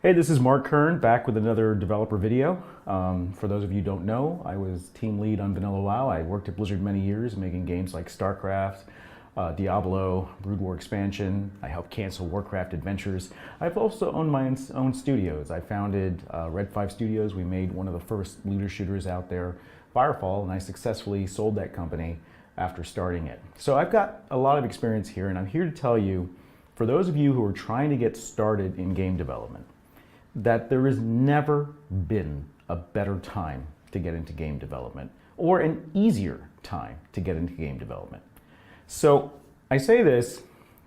Hey, this is Mark Kern back with another developer video. For those of you who don't know, I was team lead on Vanilla WoW. I worked at Blizzard many years making games like StarCraft, Diablo, Brood War Expansion. I helped cancel Warcraft Adventures. I've also owned my own studios. I founded Red 5 Studios. We made one of the first looter shooters out there, Firefall, and I successfully sold that company after starting it. So I've got a lot of experience here, and I'm here to tell you, for those of you who are trying to get started in game development, that there has never been a better time to get into game development or an easier time to get into game development. So I say this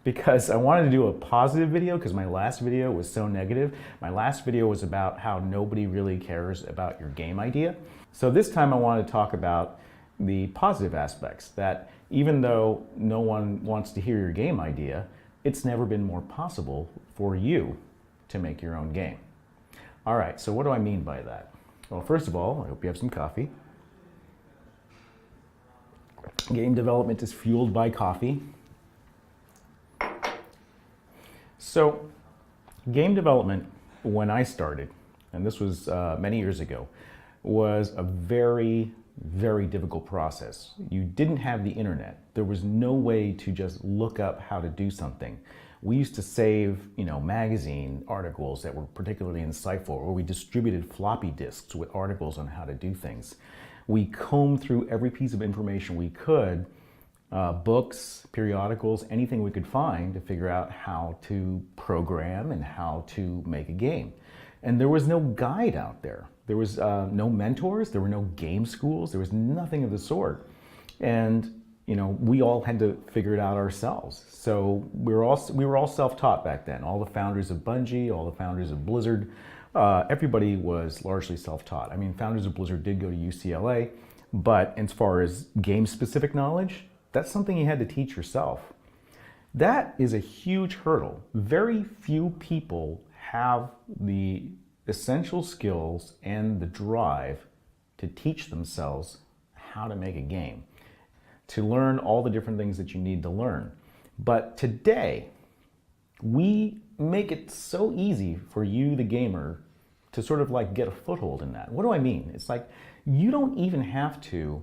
because I wanted to do a positive video because my last video was so negative. My last video was about how nobody really cares about your game idea. So this time I want to talk about the positive aspects, that even though no one wants to hear your game idea, it's never been more possible for you to make your own game. All right, so what do I mean by that? Well, first of all, I hope you have some coffee. Game development is fueled by coffee. So, game development, when I started, and this was many years ago, was a very, very difficult process. You didn't have the internet. There was no way to just look up how to do something. We used to save, magazine articles that were particularly insightful, or we distributed floppy disks with articles on how to do things. We combed through every piece of information we could, books, periodicals, anything we could find to figure out how to program and how to make a game. And there was no guide out there. There was no mentors, there were no game schools, there was nothing of the sort. And we all had to figure it out ourselves. So we were all self-taught back then. All the founders of Bungie, all the founders of Blizzard, everybody was largely self-taught. I mean, founders of Blizzard did go to UCLA, but as far as game-specific knowledge, that's something you had to teach yourself. That is a huge hurdle. Very few people have the essential skills and the drive to teach themselves how to make a game, to learn all the different things that you need to learn. But today, we make it so easy for you, the gamer, to sort of like get a foothold in that. What do I mean? It's like you don't even have to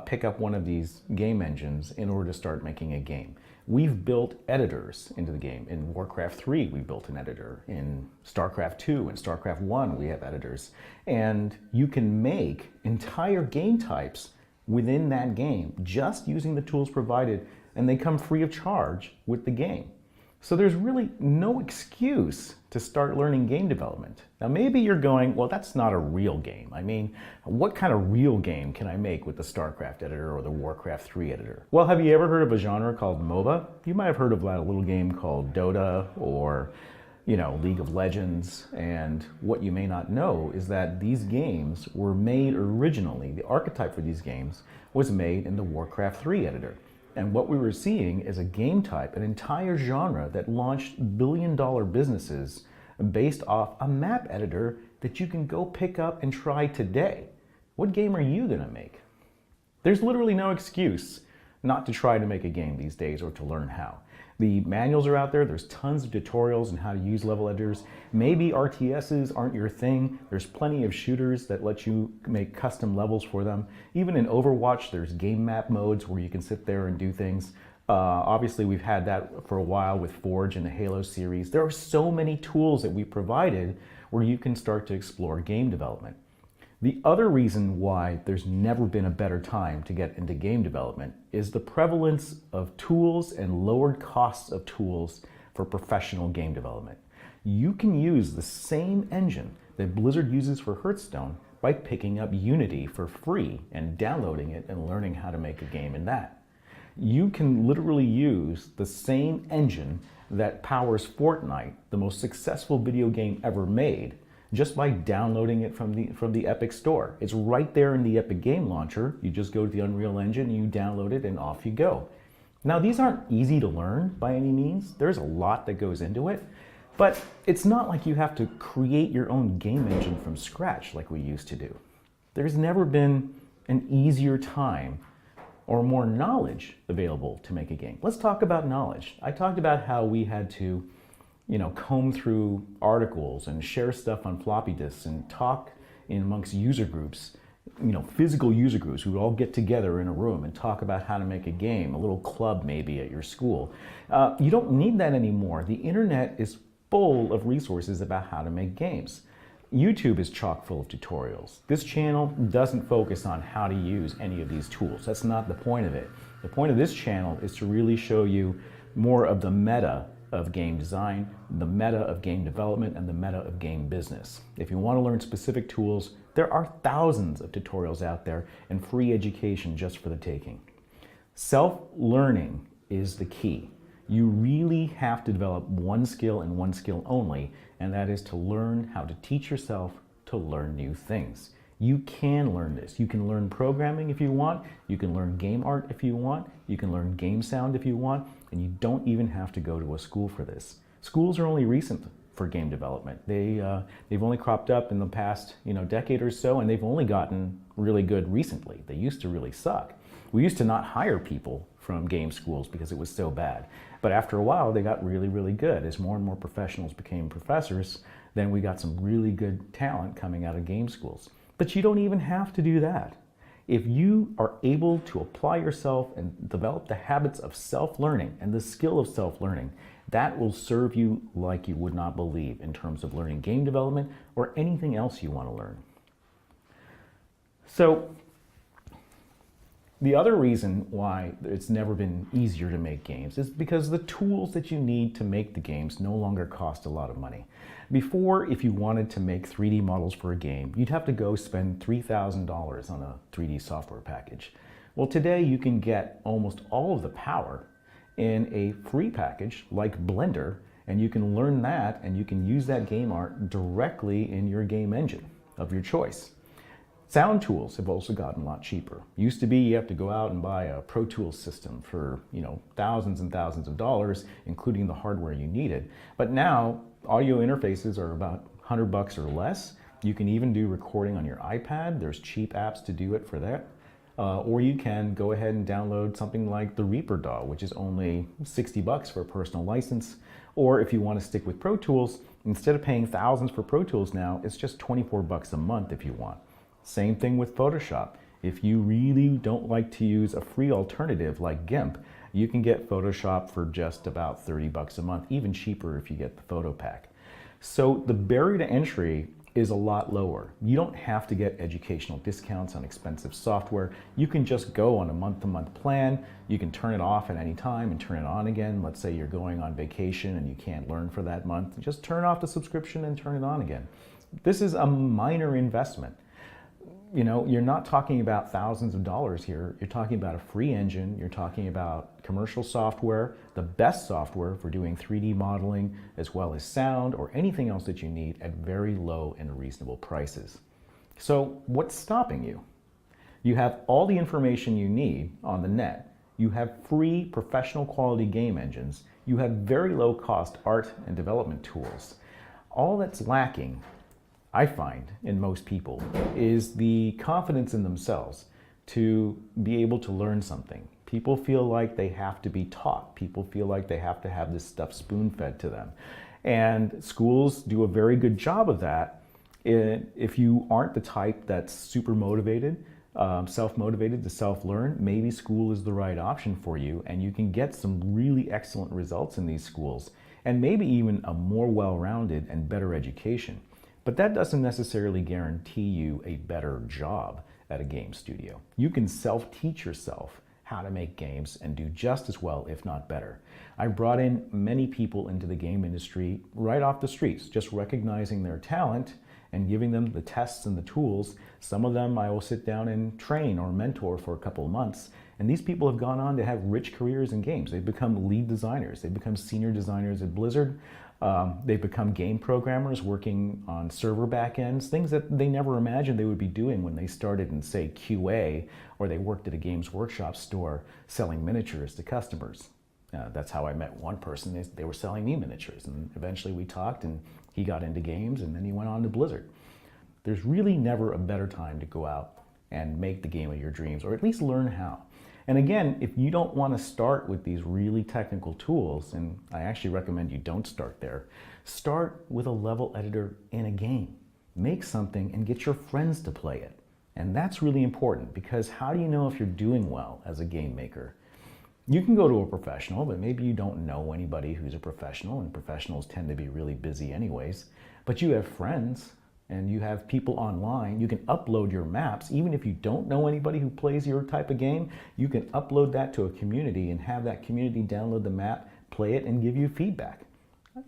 pick up one of these game engines in order to start making a game. We've built editors into the game. In Warcraft 3, we built an editor. In StarCraft 2 and StarCraft 1, we have editors. And you can make entire game types within that game just using the tools provided, and they come free of charge with the game. So there's really no excuse to start learning game development. Now maybe you're going, well, that's not a real game. I mean, what kind of real game can I make with the StarCraft editor or the Warcraft 3 editor? Well, have you ever heard of a genre called MOBA? You might have heard of a little game called Dota or League of Legends. And what you may not know is that these games were made originally, the archetype for these games was made in the Warcraft 3 editor. And what we were seeing is a game type, an entire genre that launched billion-dollar businesses based off a map editor that you can go pick up and try today. What game are you gonna make? There's literally no excuse not to try to make a game these days or to learn how. The manuals are out there. There's tons of tutorials on how to use level editors. Maybe RTSs aren't your thing. There's plenty of shooters that let you make custom levels for them. Even in Overwatch, there's game map modes where you can sit there and do things. Obviously, we've had that for a while with Forge and the Halo series. There are so many tools that we provided where you can start to explore game development. The other reason why there's never been a better time to get into game development is the prevalence of tools and lowered costs of tools for professional game development. You can use the same engine that Blizzard uses for Hearthstone by picking up Unity for free and downloading it and learning how to make a game in that. You can literally use the same engine that powers Fortnite, the most successful video game ever made, just by downloading it from the Epic Store. It's right there in the Epic Game Launcher. You just go to the Unreal Engine, you download it, and off you go. Now, these aren't easy to learn by any means. There's a lot that goes into it, but it's not like you have to create your own game engine from scratch like we used to do. There's never been an easier time or more knowledge available to make a game. Let's talk about knowledge. I talked about how we had to comb through articles and share stuff on floppy disks and talk in amongst user groups, physical user groups who would all get together in a room and talk about how to make a game, a little club maybe at your school. You don't need that anymore. The internet is full of resources about how to make games. YouTube is chock full of tutorials. This channel doesn't focus on how to use any of these tools. That's not the point of it. The point of this channel is to really show you more of the meta of game design, the meta of game development, and the meta of game business. If you want to learn specific tools, there are thousands of tutorials out there and free education just for the taking. Self-learning is the key. You really have to develop one skill and one skill only, and that is to learn how to teach yourself to learn new things. You can learn this. You can learn programming if you want. You can learn game art if you want. You can learn game sound if you want. And you don't even have to go to a school for this. Schools are only recent for game development. They've only cropped up in the past decade or so, and they've only gotten really good recently. They used to really suck. We used to not hire people from game schools because it was so bad. But after a while, they got really, really good. As more and more professionals became professors, then we got some really good talent coming out of game schools. But you don't even have to do that. If you are able to apply yourself and develop the habits of self-learning and the skill of self-learning, that will serve you like you would not believe in terms of learning game development or anything else you want to learn. So, the other reason why it's never been easier to make games is because the tools that you need to make the games no longer cost a lot of money. Before, if you wanted to make 3D models for a game, you'd have to go spend $3,000 on a 3D software package. Well, today you can get almost all of the power in a free package like Blender, and you can learn that and you can use that game art directly in your game engine of your choice. Sound tools have also gotten a lot cheaper. Used to be you have to go out and buy a Pro Tools system for thousands and thousands of dollars, including the hardware you needed. But now audio interfaces are about $100 or less. You can even do recording on your iPad. There's cheap apps to do it for that. Or you can go ahead and download something like the Reaper DAW, which is only $60 for a personal license. Or if you want to stick with Pro Tools, instead of paying thousands for Pro Tools now, it's just $24 a month if you want. Same thing with Photoshop. If you really don't like to use a free alternative like GIMP, you can get Photoshop for just about $30 a month, even cheaper if you get the photo pack. So the barrier to entry is a lot lower. You don't have to get educational discounts on expensive software. You can just go on a month-to-month plan. You can turn it off at any time and turn it on again. Let's say you're going on vacation and you can't learn for that month. Just turn off the subscription and turn it on again. This is a minor investment. You're not talking about thousands of dollars here. You're talking about a free engine. You're talking about commercial software, the best software for doing 3D modeling, as well as sound or anything else that you need at very low and reasonable prices. So what's stopping you? You have all the information you need on the net. You have free professional quality game engines. You have very low cost art and development tools. All that's lacking, I find, in most people, is the confidence in themselves to be able to learn something. People feel like they have to be taught. People feel like they have to have this stuff spoon-fed to them. And schools do a very good job of that. If you aren't the type that's super motivated, self-motivated to self-learn, maybe school is the right option for you, and you can get some really excellent results in these schools, and maybe even a more well-rounded and better education. But that doesn't necessarily guarantee you a better job at a game studio. You can self-teach yourself how to make games and do just as well, if not better. I brought in many people into the game industry right off the streets, just recognizing their talent and giving them the tests and the tools. Some of them I will sit down and train or mentor for a couple of months. And these people have gone on to have rich careers in games. They've become lead designers. They've become senior designers at Blizzard. They've become game programmers working on server backends, things that they never imagined they would be doing when they started in, say, QA, or they worked at a Games Workshop store selling miniatures to customers. That's how I met one person. They were selling me miniatures, and eventually we talked, and he got into games, and then he went on to Blizzard. There's really never a better time to go out and make the game of your dreams, or at least learn how. And again, if you don't want to start with these really technical tools, and I actually recommend you don't start there, start with a level editor in a game. Make something and get your friends to play it. And that's really important, because how do you know if you're doing well as a game maker? You can go to a professional, but maybe you don't know anybody who's a professional, and professionals tend to be really busy anyways. But you have friends and you have people online. You can upload your maps. Even if you don't know anybody who plays your type of game, you can upload that to a community and have that community download the map, play it, and give you feedback.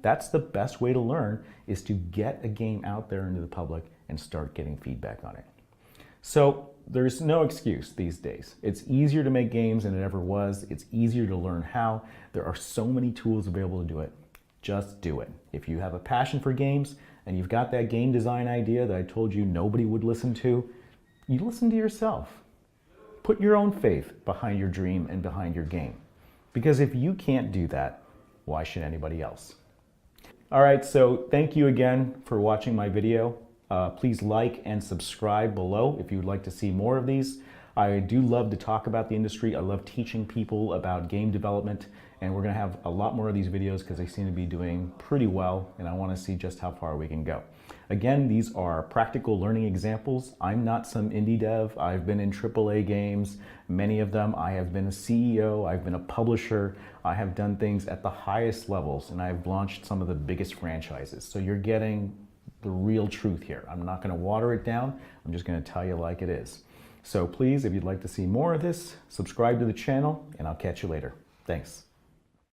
That's the best way to learn, is to get a game out there into the public and start getting feedback on it. So there's no excuse these days. It's easier to make games than it ever was. It's easier to learn how. There are so many tools available to do it. Just do it. If you have a passion for games and you've got that game design idea that I told you nobody would listen to, you listen to yourself. Put your own faith behind your dream and behind your game. Because if you can't do that, why should anybody else? All right, so thank you again for watching my video. Please like and subscribe below if you would like to see more of these. I do love to talk about the industry. I love teaching people about game development, and we're going to have a lot more of these videos because they seem to be doing pretty well, and I want to see just how far we can go. Again, these are practical learning examples. I'm not some indie dev. I've been in AAA games, many of them. I have been a CEO, I've been a publisher. I have done things at the highest levels, and I've launched some of the biggest franchises. So you're getting the real truth here. I'm not going to water it down. I'm just going to tell you like it is. So please, if you'd like to see more of this, subscribe to the channel, and I'll catch you later. Thanks.